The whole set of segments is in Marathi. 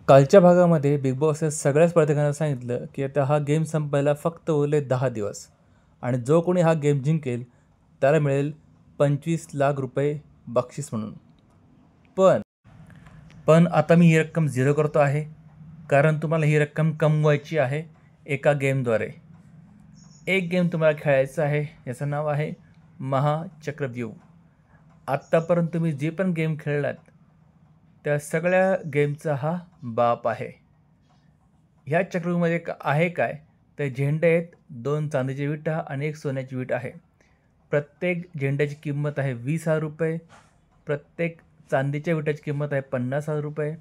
कालच्या भागामध्ये बिग बॉसने सगळ्या स्पर्धकांना सांगितलं की आता हा गेम संपायला फक्त उरले 10 दिवस आणि जो कोणी हा गेम जिंकेल त्याला मिळेल 25 लाख रुपये बक्षीस म्हणून. पण पण आता मी ही रक्कम झिरो करतो आहे, कारण तुम्हाला ही रक्कम कमवायची आहे एका गेमद्वारे. एक गेम तुम्हाला खेळायचं आहे, याचं नाव आहे महाचक्रव्यूह. आत्तापर्यंत तुम्ही जे पण गेम खेळलात त्या सगळ्या गेमचा हा बाप आहे. ह्या चक्रव्यूहमध्ये आहे काय, तर झेंडे आहेत, 2 चांदीची विटा आणि 1 सोन्याची विट आहे. प्रत्येक झेंड्याची किंमत आहे 20,000 रुपये. प्रत्येक चांदीच्या विट्याची किंमत आहे 50,000 रुपये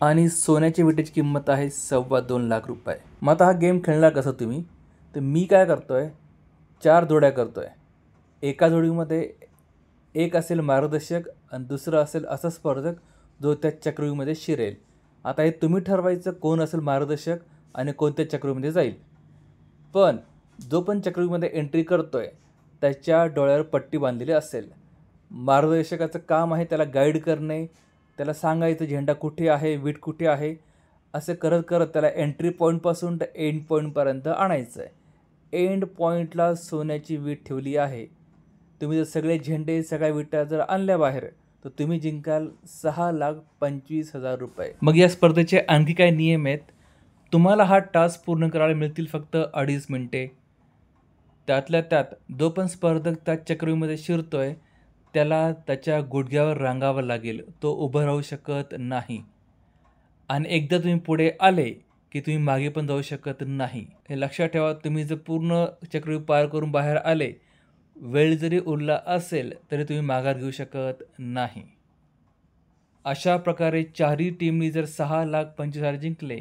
आणि सोन्याच्या विट्याची किंमत आहे 2.25 लाख रुपये. मग आता हा गेम खेळणार कसं तुम्ही, तर मी काय करतो आहे, 4 जोड्या करतो आहे. एका जोडीमध्ये एक असेल मार्गदर्शक आणि दुसरं असेल असा स्पर्धक जो त्या चक्रव्यूहमध्ये शिरेल. आता हे तुम्ही ठरवायचं कोण असेल मार्गदर्शक आणि कोणत्या चक्रव्यूहमध्ये जाईल. पण जो पण चक्रव्यूहमध्ये एंट्री करतो आहे त्याच्या डोळ्यावर पट्टी बांधलेली असेल. मार्गदर्शकाचं काम आहे त्याला गाईड करणे, त्याला सांगायचं झेंडा कुठे आहे, वीट कुठे आहे, असं करत करत त्याला एंट्री पॉईंटपासून तर एंड पॉईंटपर्यंत आणायचं आहे. एंड पॉईंटला सोन्याची वीट ठेवली आहे. तुम्ही जर सगळे झेंडे सगळ्या विटा जर आणल्या बाहेर तर तुम्ही जिंकाल 6,25,000 रुपये. मग या स्पर्धेचे आणखी काय नियम आहेत. तुम्हाला हा टास्क पूर्ण करायला मिळतील फक्त 2.5 मिनटे. त्यातल्या त्यात जो पण स्पर्धक त्या चक्रव्यूहमध्ये शिरतोय त्याला त्याच्या गुडघ्यावर रांगावं लागेल, तो उभं राहू शकत नाही. आणि एकदा तुम्ही पुढे आले की तुम्ही मागे पण जाऊ शकत नाही. हे लक्षात ठेवा. तुम्ही जर पूर्ण चक्रव्यूह पार करून बाहेर आले, वेळ जरी उरला असेल तरी तुम्ही माघार घेऊ शकत नाही. अशा प्रकारे चारही टीमनी जर 6,25,000 जिंकले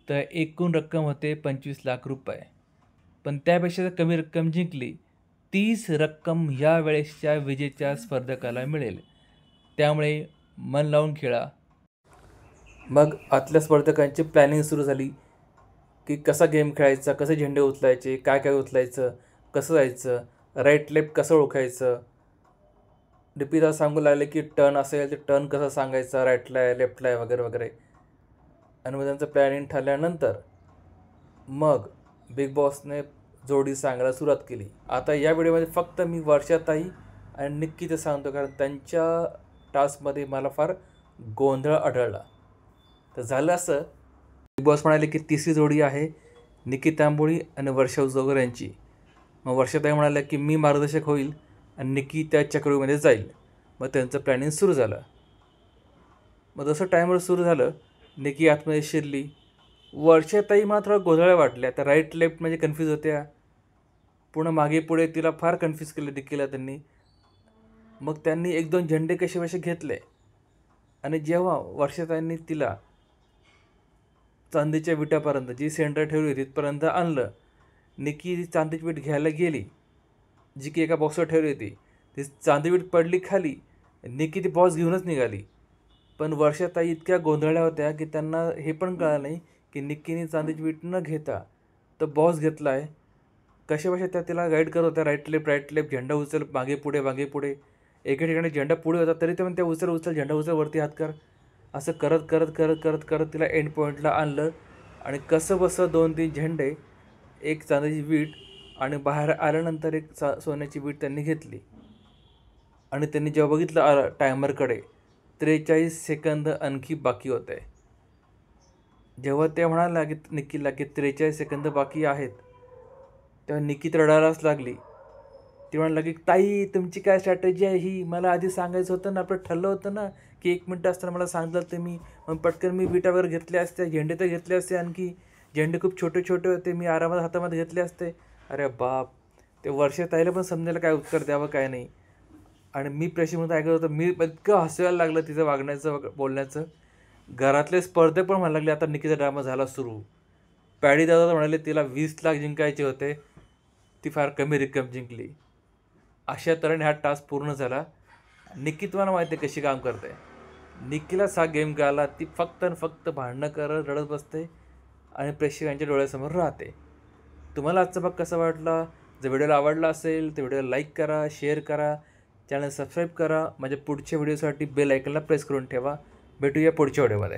तर एकूण रक्कम होते 25 लाख रुपये. पण त्यापेक्षा जर कमी रक्कम जिंकली 30 रक्कम या वेळेसच्या विजेच्या स्पर्धकाला मिळेल. त्यामुळे मन लावून खेळा. मग आतल्या स्पर्धकांची प्लॅनिंग सुरू झाली की कसा गेम खेळायचा, कसे झेंडे उचलायचे, काय काय उचलायचं, कसं जायचं, राईट लेफ्ट कसं ओळखायचं. डिपीला सांगू लागले की टर्न असेल तर टर्न कसं सांगायचा, राईटला आहे लेफ्टला आहे वगैरे वगैरे. आणि मग त्यांचं प्लॅनिंग ठरल्यानंतर मग बिग बॉसने जोडी सांगायला सुरुवात केली. आता या व्हिडिओमध्ये फक्त मी वर्षाताई आणि निक्की ते सांगतो, कारण त्यांच्या टास्कमध्ये मला फार गोंधळ आढळला. तर झालं असं, बिग बॉस म्हणाले की तिसरी जोडी आहे निक्की तांबोळी आणि वर्षा जोगर यांची. मग वर्षाताई म्हणाल्या की मी मार्गदर्शक होईल आणि निक्की त्या चक्रव्यूहमध्ये जाईल. मग त्यांचं प्लॅनिंग सुरू झालं. मग जसं टायमर सुरू झालं निक्की आतमध्ये शिरली. वर्षाताई मला थोडं गोंधळ वाटल्या. त्या राईट लेफ्ट म्हणजे कन्फ्यूज होत्या. पुन्हा मागे पुढे तिला फार कन्फ्यूज केलं निक्कीला त्यांनी. मग त्यांनी 1-2 झेंडे कसे कसे घेतले आणि जेव्हा वर्षाताईंनी तिला चांदीच्या विटापर्यंत जी सेंटर ठेवली तिथपर्यंत आणलं, निक्की चांदीची वीट घ्यायला गेली जी की एका बॉक्सवर ठेवली होती. ती चांदी वीट पडली खाली. निक्की ती बॉक्स घेऊनच निघाली. पण वर्षाताई इतक्या गोंधळल्या होत्या की त्यांना हे पण कळलं नाही की निक्कीने चांदीची वीट न घेता तर बॉक्स घेतला आहे. कशाबशा त्या तिला गाईड करत होत्या, राईट लेफ्ट झेंडा उचल, मागे पुढे. एका ठिकाणी झेंडा पुढे होता तरी ते पण त्या उचल झेंडा उचल, वरती हात कर, असं करत तिला एंड पॉईंटला आणलं. आणि कसं बसं 2-3 झेंडे, एक चांदीची वीट आणि बाहेर आल्यानंतर एक सोन्याची वीट त्यांनी घेतली. आणि त्यांनी जेव्हा बघितलं टायमरकडे 43 सेकंद आणखी बाकी होते. जेव्हा ते म्हणाला की निक्कीला की 43 सेकंद बाकी आहेत, तेव्हा निक्की रडायलाच लागली. ती म्हणाली की ताई तुमची काय स्ट्रॅटेजी आहे ही, मला आधी सांगायचं होतं ना, आपलं ठरलं होतं ना की 1 मिनटं असताना मला सांगितलं तर मी मग पटकन मी विटा वगैरे घेतल्या असत्या, झेंडे तर घेतले असते, आणखी झेंडे खूप छोटे छोटे होते, मी आरामात हातामध्ये घेतले असते. अरे बाप, ते वर्षाताईला पण समजायला काय उत्तर द्यावं काय नाही. आणि मी प्रेक्षकमध्ये ऐकत होतं. मी इतकं हसायला लागलं तिचं वागण्याचं बोलण्याचं. घरातले स्पर्धक पण म्हणायला लागले आता निक्कीचा ड्रामा झाला सुरू. पॅडी दादा म्हणाले तिला 20 लाख जिंकायचे होते, ती फार कमी रक्कम जिंकली. अशा तऱ्हेने हा टास्क पूर्ण झाला. निक्की तुम्हाला माहिती आहे कशी काम करते. निक्कीलाच हा गेम कळाला. ती फक्त आणि फक्त भांडणं करत रडत बसते आणि प्रेक्षकांच्या डोळ्यासमोर राहते. तुम्हाला आजचा भाग कसा वाटला? जर व्हिडिओला आवडला असेल तर व्हिडिओला लाईक करा, शेअर करा, चॅनल सबस्क्राईब करा. माझ्या पुढच्या व्हिडिओसाठी बेल आयकॉनला प्रेस करून ठेवा. भेटूया पुढच्या व्हिडिओमध्ये.